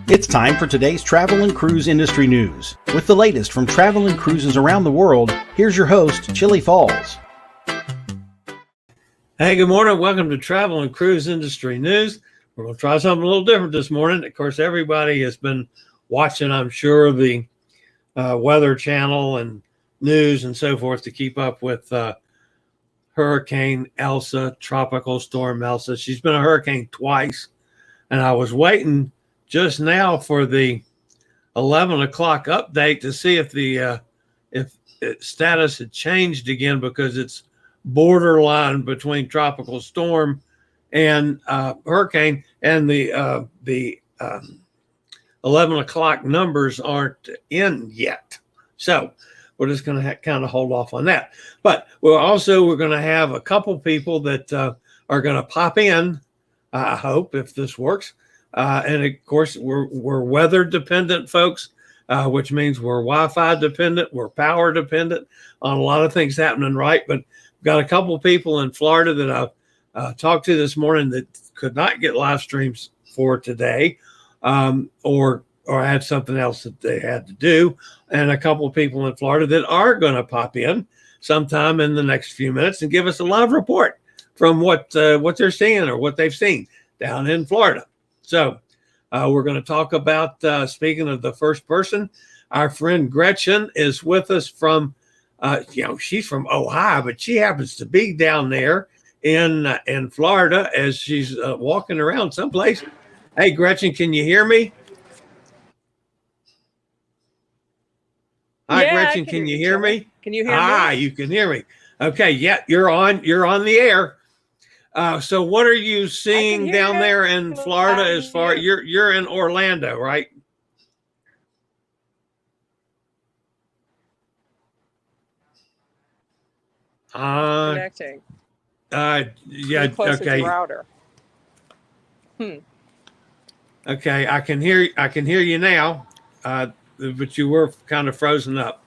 It's time for today's travel and cruise industry news. With the latest from travel and cruises around the world, here's your host, Chillie Falls. Hey, good morning. Welcome to Travel and Cruise Industry News. We're going to try something a little different this morning. Of course, everybody has been watching, I'm sure, the Weather Channel and news and so forth to keep up with Hurricane Elsa, Tropical Storm Elsa. She's been a hurricane twice, and I was waiting just now for the 11 o'clock update to see if the status had changed again, because it's borderline between tropical storm and hurricane, and the 11 o'clock numbers aren't in yet. So we're just going to kind of hold off on that. But we're going to have a couple people that are going to pop in, I hope, if this works. And of course, we're weather dependent, folks, which means we're Wi-Fi dependent, we're power dependent on a lot of things happening, right? But we've got a couple people in Florida that I've talked to this morning that could not get live streams for today, or had something else that they had to do, and a couple of people in Florida that are going to pop in sometime in the next few minutes and give us a live report from what they're seeing or what they've seen down in Florida. So we're going to talk about, speaking of the first person, our friend Gretchen is with us from, she's from Ohio, but she happens to be down there in Florida as she's walking around someplace. Hey, Gretchen, can you hear me? Hi, Gretchen, can you hear me? Can you hear me? You can hear me. Okay, yeah, you're on the air. So what are you seeing down there in Florida as far you're in Orlando, right? Connecting. Yeah, closer okay. To the router. Okay, I can hear you now. But you were kind of frozen up.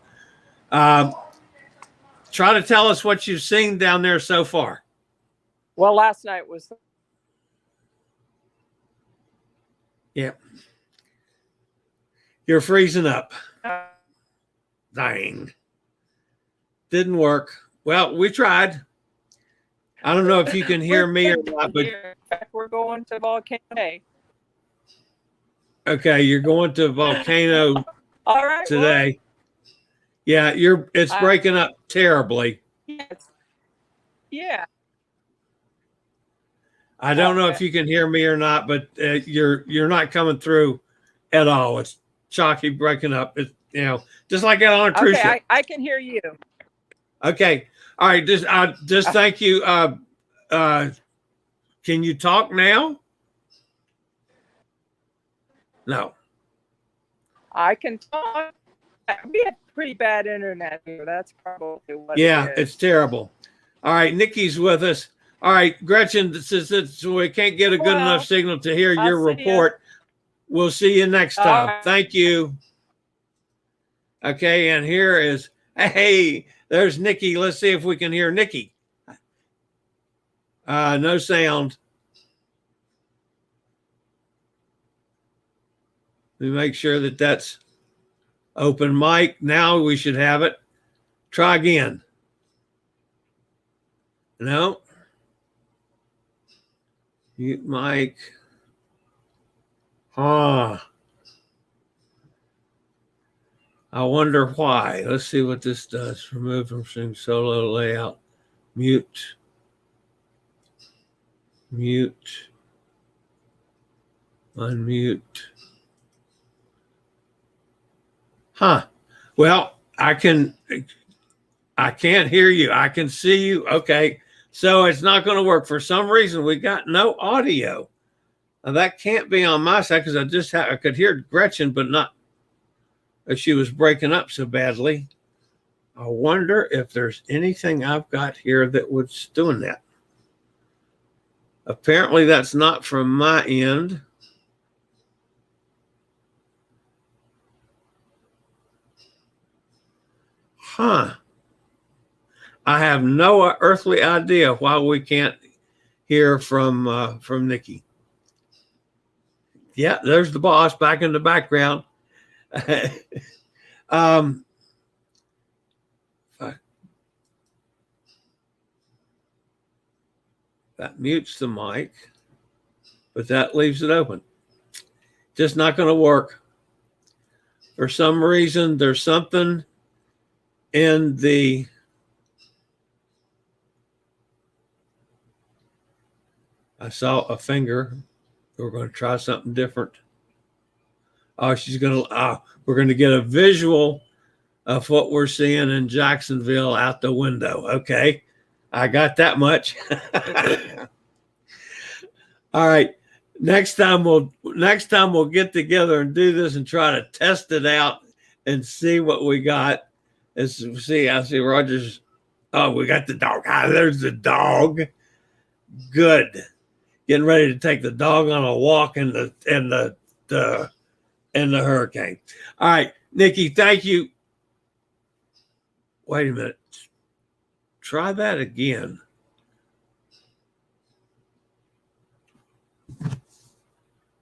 Try to tell us what you've seen down there so far. Well, last night was. Yeah. You're freezing up. Dang. Didn't work. Well, we tried. I don't know if you can hear me or not, but we're going to Volcano. Okay, you're going to Volcano all right, today. Well, yeah, it's breaking up terribly. Yes. Yeah. I don't know if you can hear me or not, but you're not coming through at all. It's chalky breaking up. It's just like that on a cruise ship. I can hear you. Okay. All right. Just thank you. Can you talk now? No. I can talk. We have pretty bad internet here. That's probably what. Yeah, it is. It's terrible. All right, Nikki's with us. All right, Gretchen, since we can't get a good enough signal to hear your report, we'll see you next time. Right. Thank you. Okay, and here is, hey, there's Nikki. Let's see if we can hear Nikki. No sound. We make sure that that's open mic. Now we should have it. Try again. No. Mute mic. I wonder why. Let's see what this does. Remove from stream solo layout. Mute. Mute. Unmute. Well, I can't hear you. I can see you. Okay. So it's not going to work. For some reason, we got no audio. Now, that can't be on my side, because I could hear Gretchen, but not if she was breaking up so badly. I wonder if there's anything I've got here that was doing that. Apparently, that's not from my end. I have no earthly idea why we can't hear from Nikki. Yeah, there's the boss back in the background. That mutes the mic, but that leaves it open. Just not going to work. For some reason, there's something in the I saw a finger. We're going to try something different. Oh, we're going to get a visual of what we're seeing in Jacksonville out the window. Okay. I got that much. All right. Next time we'll get together and do this and try to test it out and see what we got. I see Roger's. Oh, we got the dog. There's the dog. Good. Getting ready to take the dog on a walk in the hurricane. All right, Nicki, thank you. Wait a minute. Try that again.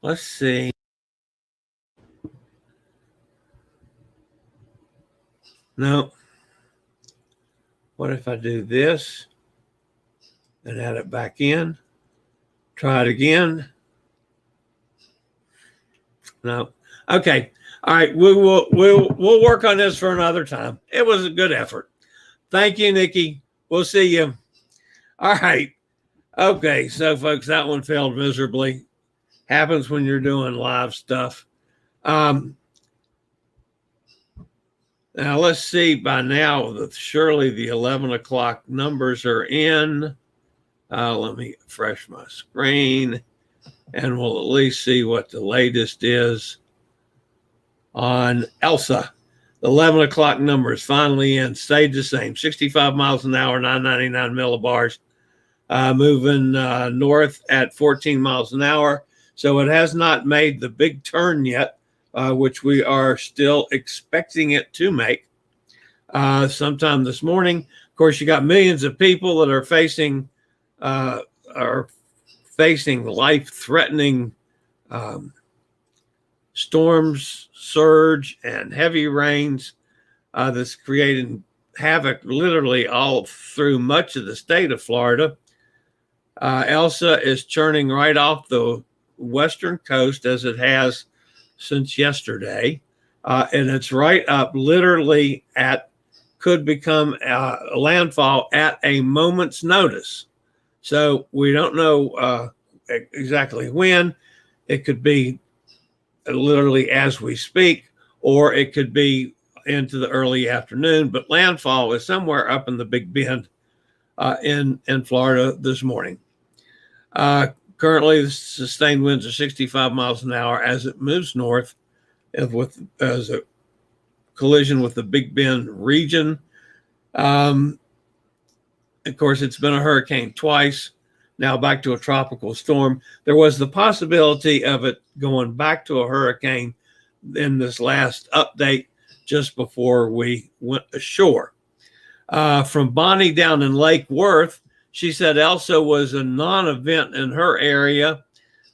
Let's see. No. What if I do this and add it back in? Try it again. No. Okay. All right. We'll work on this for another time. It was a good effort. Thank you, Nicki. We'll see you. All right. Okay. So, folks, that one failed miserably. Happens when you're doing live stuff. Now, let's see. By now, surely the 11 o'clock numbers are in. Let me refresh my screen, and we'll at least see what the latest is on Elsa. The 11 o'clock numbers finally in. Stayed the same. 65 miles an hour, 999 millibars. Moving north at 14 miles an hour. So it has not made the big turn yet, which we are still expecting it to make sometime this morning. Of course, you got millions of people that are facing life-threatening storms, surge, and heavy rains that's creating havoc literally all through much of the state of Florida. Elsa is churning right off the western coast as it has since yesterday, and it's right up literally could become a landfall at a moment's notice. So we don't know exactly when. It could be literally as we speak, or it could be into the early afternoon, but landfall is somewhere up in the Big Bend in Florida this morning. Currently, the sustained winds are 65 miles an hour as it moves north as a collision with the Big Bend region. Of course, it's been a hurricane twice, now back to a tropical storm. There was the possibility of it going back to a hurricane in this last update just before we went ashore. From Bonnie down in Lake Worth, she said Elsa was a non-event in her area.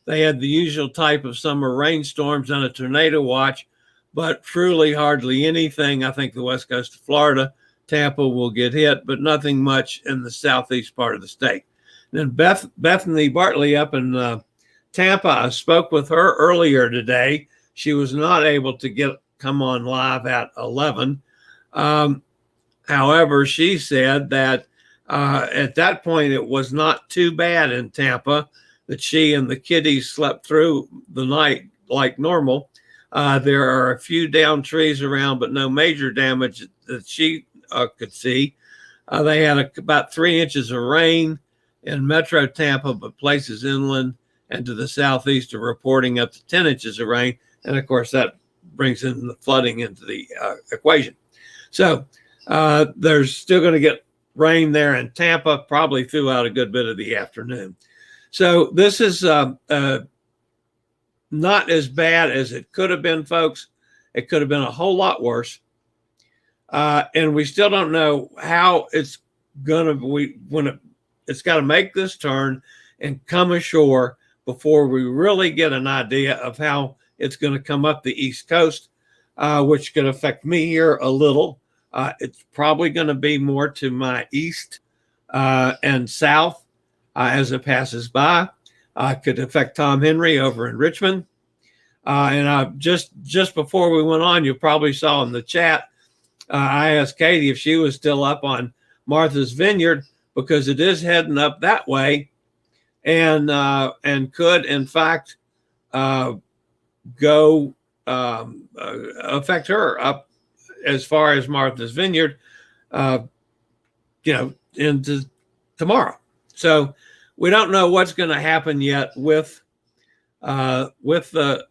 They had the usual type of summer rainstorms and a tornado watch, but truly hardly anything. I think the west coast of Florida, Tampa will get hit, but nothing much in the southeast part of the state. And then Bethany Bartley up in Tampa, I spoke with her earlier today. She was not able to come on live at 11. However, she said that at that point, it was not too bad in Tampa, that she and the kiddies slept through the night like normal. There are a few downed trees around, but no major damage that she could see. They had about 3 inches of rain in Metro Tampa, but places inland and to the southeast are reporting up to 10 inches of rain. And of course, that brings in the flooding into the equation. So there's still going to get rain there in Tampa, probably throughout a good bit of the afternoon. So this is not as bad as it could have been, folks. It could have been a whole lot worse. And we still don't know how it's going to, it's got to make this turn and come ashore. before we really get an idea of how it's going to come up the East Coast, which could affect me here a little. It's probably going to be more to my east and south as it passes by. Could affect Tom Henry over in Richmond. And just before we went on, you probably saw in the chat, I asked Katie if she was still up on Martha's Vineyard, because it is heading up that way, and could in fact go affect her up as far as Martha's Vineyard, into tomorrow. So we don't know what's going to happen yet with the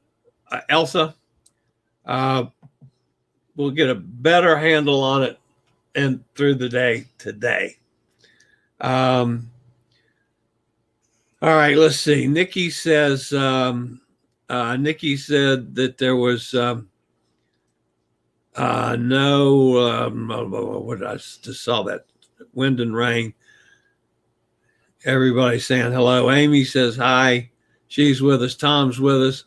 Elsa. We'll get a better handle on it and through the day today. All right, let's see. Nicki says, Nicki said that there was what did I just saw that wind and rain. Everybody saying hello. Amy says hi. She's with us. Tom's with us.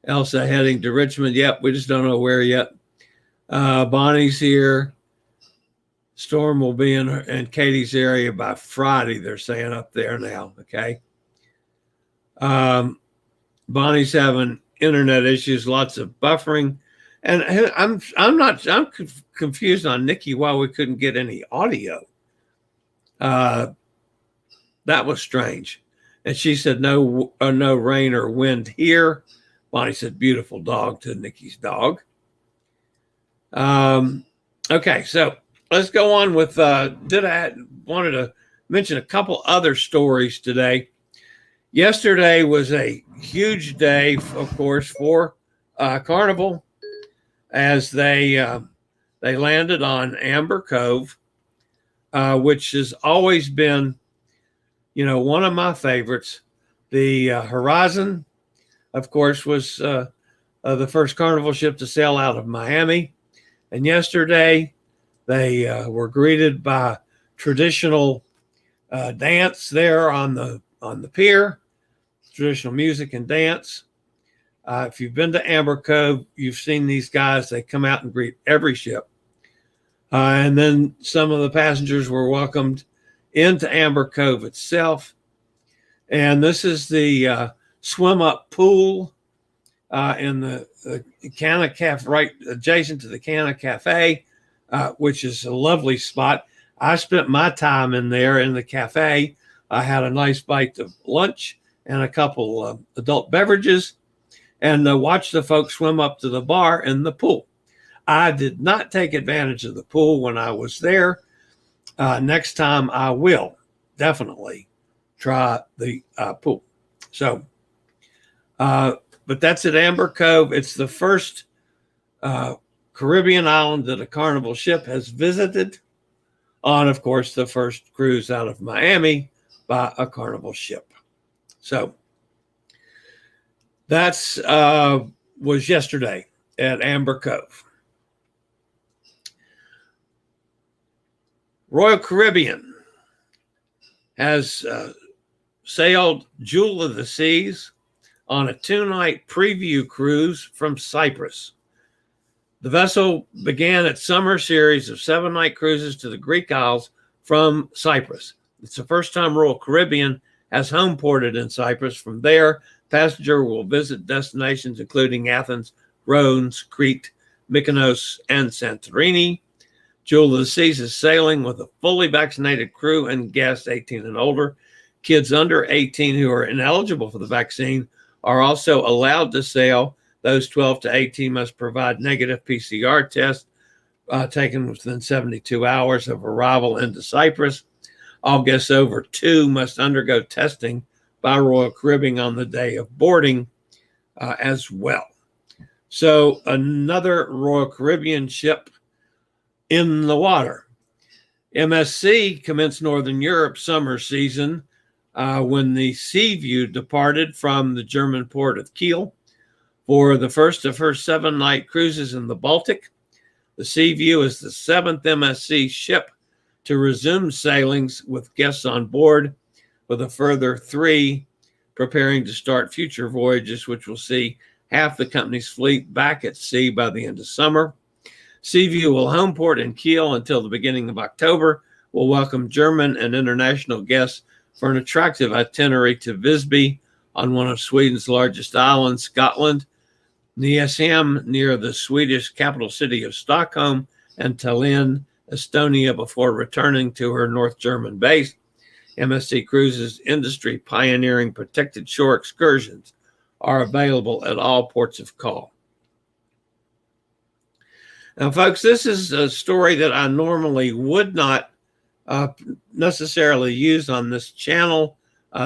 Elsa heading to Richmond. Yep, we just don't know where yet. Bonnie's here. Storm will be in Katie's area by Friday, they're saying up there now. Okay. Bonnie's having internet issues, lots of buffering. And I'm confused on Nicki why we couldn't get any audio. That was strange. And she said no rain or wind here. Bonnie said beautiful dog to Nicki's dog. Okay, so let's go on with wanted to mention a couple other stories today. Yesterday was a huge day, of course, for Carnival, as they landed on Amber Cove, which has always been, one of my favorites. The Horizon, of course, was the first Carnival ship to sail out of Miami. And yesterday, they were greeted by traditional dance there on the pier, traditional music and dance. If you've been to Amber Cove, you've seen these guys. They come out and greet every ship. And then some of the passengers were welcomed into Amber Cove itself. And this is the swim-up pool in the Canna Cafe, right adjacent to the Canna Cafe, which is a lovely spot. I spent my time in there in the cafe. I had a nice bite of lunch and a couple adult beverages, and watched the folks swim up to the bar in the pool. I did not take advantage of the pool when I was there. Next time I will definitely try the pool. So, but that's at Amber Cove. It's the first Caribbean island that a Carnival ship has visited on, of course, the first cruise out of Miami by a Carnival ship. So that's was yesterday at Amber Cove. Royal Caribbean has sailed Jewel of the Seas on a 2-night preview cruise from Cyprus. The vessel began its summer series of 7-night cruises to the Greek Isles from Cyprus. It's the first time Royal Caribbean has home ported in Cyprus. From there, passenger will visit destinations including Athens, Rhodes, Crete, Mykonos, and Santorini. Jewel of the Seas is sailing with a fully vaccinated crew and guests 18 and older. Kids under 18 who are ineligible for the vaccine are also allowed to sail. Those 12 to 18 must provide negative PCR tests taken within 72 hours of arrival into Cyprus. All guests over 2 must undergo testing by Royal Caribbean on the day of boarding as well. So another Royal Caribbean ship in the water. MSC commenced Northern Europe summer season when the Seaview departed from the German port of Kiel for the first of her 7-night cruises in the Baltic. The Seaview is the 7th MSC ship to resume sailings with guests on board, with a further 3 preparing to start future voyages, which will see half the company's fleet back at sea by the end of summer. Seaview will homeport in Kiel until the beginning of October. Will welcome German and international guests for an attractive itinerary to Visby on one of Sweden's largest islands, Scotland, Nyeshem near the Swedish capital city of Stockholm, and Tallinn, Estonia, before returning to her North German base. MSC Cruises industry pioneering protected shore excursions are available at all ports of call. Now, folks, this is a story that I normally would not necessarily use on this channel,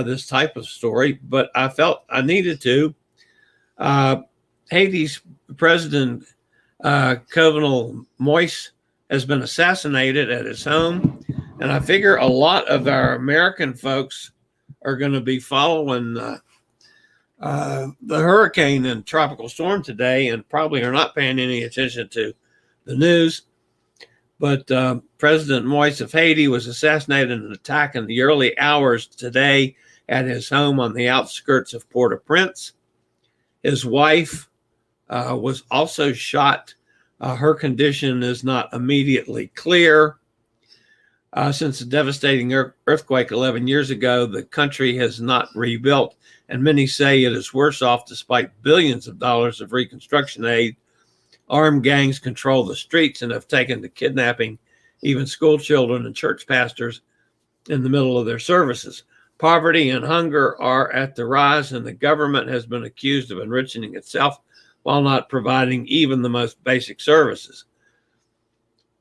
this type of story, but I felt I needed to. Haiti's President Jovenel Moïse has been assassinated at his home, and I figure a lot of our American folks are going to be following the hurricane and tropical storm today and probably are not paying any attention to the news. But President Moïse of Haiti was assassinated in an attack in the early hours today at his home on the outskirts of Port-au-Prince. His wife was also shot. Her condition is not immediately clear. Since the devastating earthquake 11 years ago, the country has not rebuilt, and many say it is worse off despite billions of dollars of reconstruction aid. Armed gangs control the streets and have taken to kidnapping even school children and church pastors in the middle of their services. Poverty and hunger are at the rise, and the government has been accused of enriching itself while not providing even the most basic services.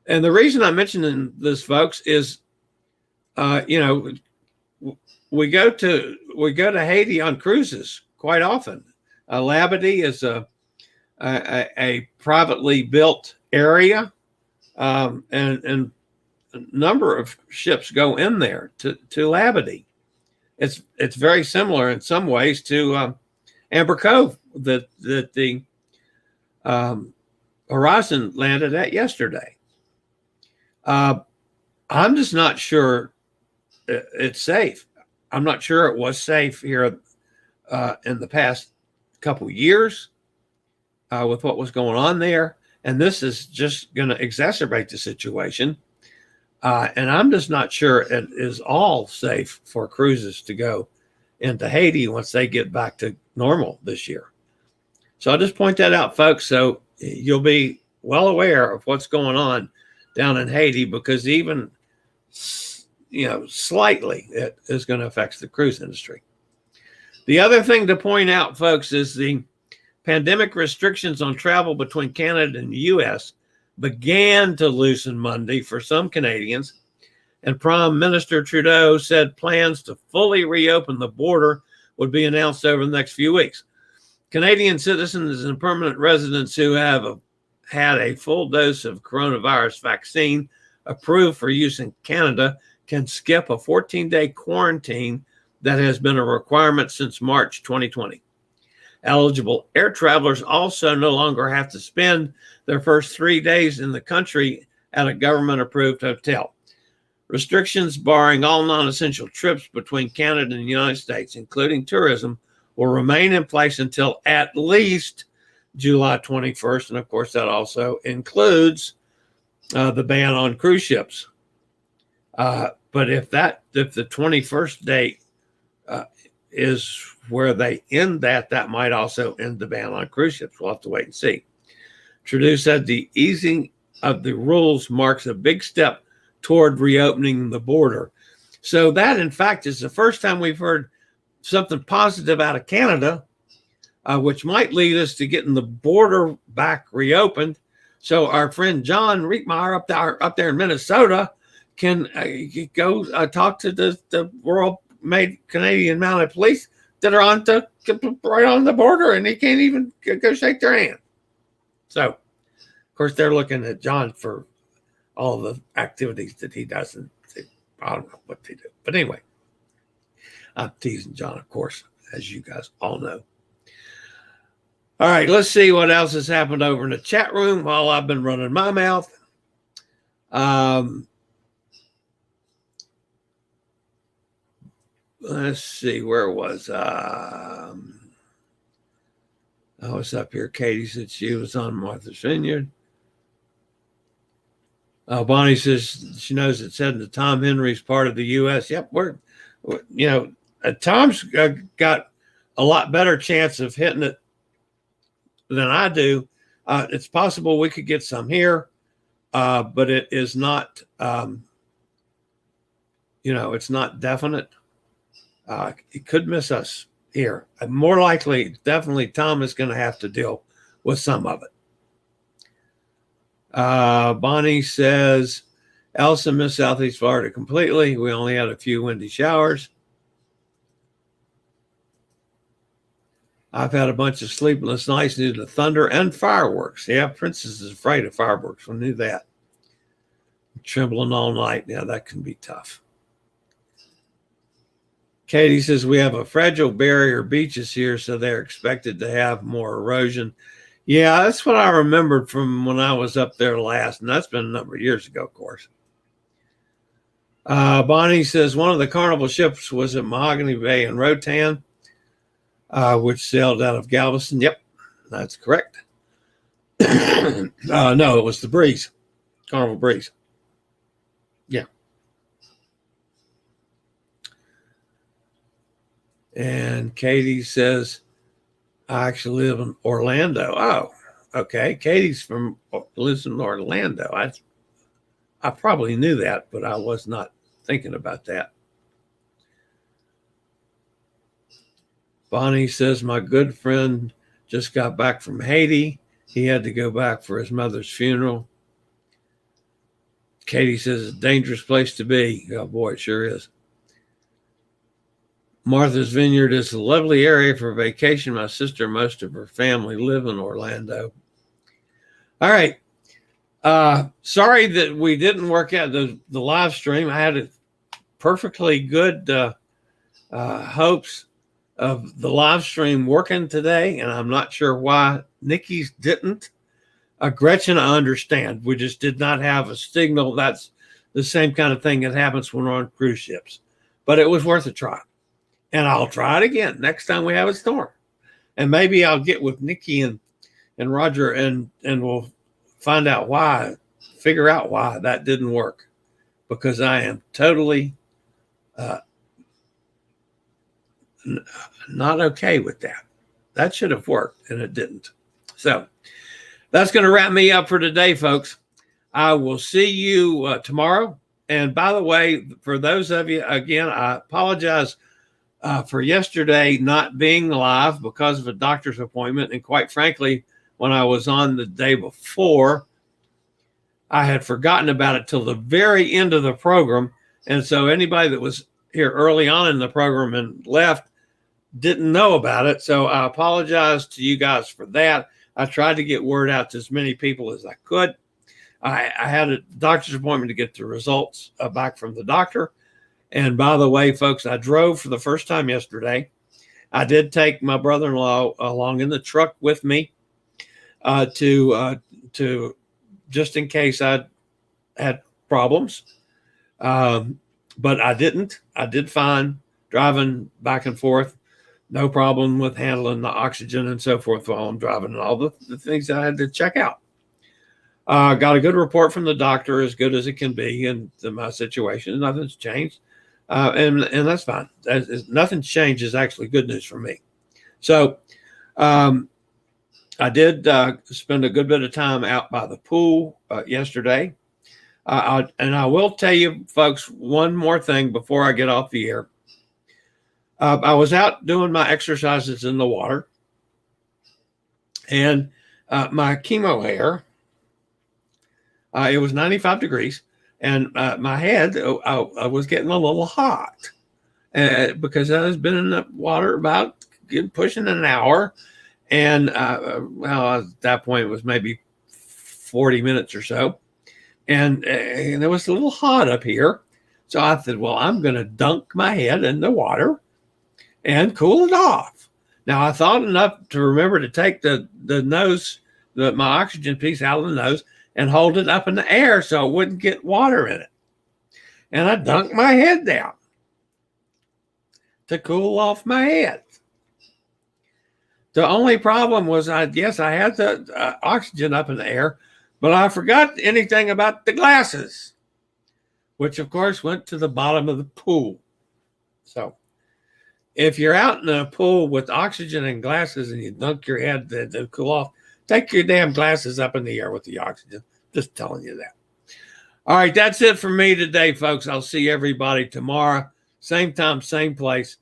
And the reason I'm mentioning this, folks, is, we go to Haiti on cruises quite often. Labadee is a privately built area, and a number of ships go in there to Labadee. It's very similar in some ways to Amber Cove that the Horizon landed at yesterday. I'm just not sure it's safe. I'm not sure it was safe here in the past couple years with what was going on there. And this is just going to exacerbate the situation. And I'm just not sure it is all safe for cruises to go into Haiti once they get back to normal this year. So I'll just point that out, folks, so you'll be well aware of what's going on down in Haiti, because even, slightly, it is going to affect the cruise industry. The other thing to point out, folks, is the pandemic restrictions on travel between Canada and the U.S. began to loosen Monday for some Canadians, and Prime Minister Trudeau said plans to fully reopen the border would be announced over the next few weeks. Canadian citizens and permanent residents who have had a full dose of coronavirus vaccine approved for use in Canada can skip a 14-day quarantine that has been a requirement since March 2020. Eligible air travelers also no longer have to spend their first 3 days in the country at a government-approved hotel. Restrictions barring all non-essential trips between Canada and the United States, including tourism, will remain in place until at least July 21st. And of course, that also includes the ban on cruise ships. But if the 21st date is where they end that might also end the ban on cruise ships. We'll have to wait and see. Trudeau said the easing of the rules marks a big step toward reopening the border. So that, in fact, is the first time we've heard something positive out of Canada, which might lead us to getting the border back reopened. So our friend John Riekmeyer up there in Minnesota can go talk to the world-made Canadian Mounted Police that are right on the border, and he can't even go shake their hand. So, of course, they're looking at John for all the activities that he does, and I don't know what they do. But anyway, I'm teasing John, of course, as you guys all know. All right, let's see what else has happened over in the chat room while I've been running my mouth. let's see, where was I was up here. Katie said she was on Martha's Vineyard. Bonnie says she knows it said that Tom Henry's part of the U.S. Yep, Tom's got a lot better chance of hitting it than I do. It's possible we could get some here, but it is not, it's not definite. It could miss us here. More likely, definitely, Tom is going to have to deal with some of it. Bonnie says, Elsa missed Southeast Florida completely. We only had a few windy showers. I've had a bunch of sleepless nights due to thunder and fireworks. Yeah, Princess is afraid of fireworks. We knew that. Trembling all night. Yeah, that can be tough. Katie says, we have a fragile barrier beaches here, so they're expected to have more erosion. Yeah, that's what I remembered from when I was up there last, and that's been a number of years ago, of course. Bonnie says, one of the Carnival ships was at Mahogany Bay in Rotan, which sailed out of Galveston. Yep, that's correct. No, it was the Breeze, Carnival Breeze. Yeah. And Katie says, I actually live in Orlando. Oh, okay. Katie's lives in Orlando. I probably knew that, but I was not thinking about that. Bonnie says, my good friend just got back from Haiti. He had to go back for his mother's funeral. Katie says, it's a dangerous place to be. Oh, boy, it sure is. Martha's Vineyard is a lovely area for vacation. My sister and most of her family live in Orlando. All right. Sorry that we didn't work out the live stream. I had a perfectly good hopes of the live stream working today, and I'm not sure why Nicki's didn't. Gretchen, I understand. We just did not have a signal. That's the same kind of thing that happens when we're on cruise ships. But it was worth a try. And I'll try it again next time we have a storm. And maybe I'll get with Nicki and Roger and we'll find out figure out why that didn't work. Because I am totally not okay with that. That should have worked, and it didn't. So that's going to wrap me up for today, folks. I will see you tomorrow. And by the way, for those of you, again, I apologize for yesterday not being live because of a doctor's appointment. And quite frankly, when I was on the day before, I had forgotten about it till the very end of the program. And so anybody that was here early on in the program and left didn't know about it. So I apologize to you guys for that. I tried to get word out to as many people as I could. I had a doctor's appointment to get the results back from the doctor. And by the way, folks, I drove for the first time yesterday. I did take my brother-in-law along in the truck with me to just in case I had problems. But I didn't. I did fine driving back and forth. No problem with handling the oxygen and so forth while I'm driving and all the things that I had to check out. Got a good report from the doctor, as good as it can be in my situation. Nothing's changed. And that's fine. Nothing changed is actually good news for me. So I did spend a good bit of time out by the pool yesterday. And I will tell you, folks, one more thing before I get off the air. I was out doing my exercises in the water. And my chemo hair, it was 95 degrees. And my head, I was getting a little hot because I was been in the water about pushing an hour. And at that point, it was maybe 40 minutes or so. And it was a little hot up here. So I said, well, I'm going to dunk my head in the water and cool it off. Now, I thought enough to remember to take the nose, my oxygen piece out of the nose and hold it up in the air so it wouldn't get water in it. And I dunked my head down. to cool off my head. The only problem was, I had the oxygen up in the air, but I forgot anything about the glasses, which of course went to the bottom of the pool. So if you're out in a pool with oxygen and glasses and you dunk your head to cool off, take your damn glasses up in the air with the oxygen. Just telling you that. All right, that's it for me today, folks. I'll see everybody tomorrow. Same time, same place.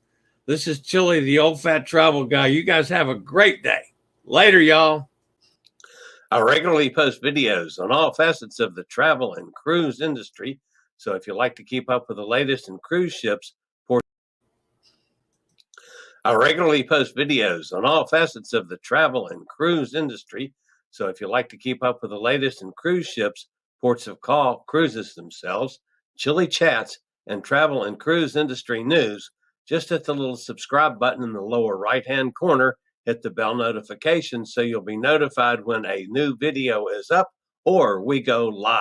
This is Chillie, the old fat travel guy. You guys have a great day. Later, y'all. I regularly post videos on all facets of the travel and cruise industry. So if you like to keep up with the latest in cruise ships, I regularly post videos on all facets of the travel and cruise industry. So if you like to keep up with the latest in cruise ships, ports of call, cruises themselves, Chillie chats, and travel and cruise industry news, just hit the little subscribe button in the lower right-hand corner, hit the bell notification so you'll be notified when a new video is up or we go live.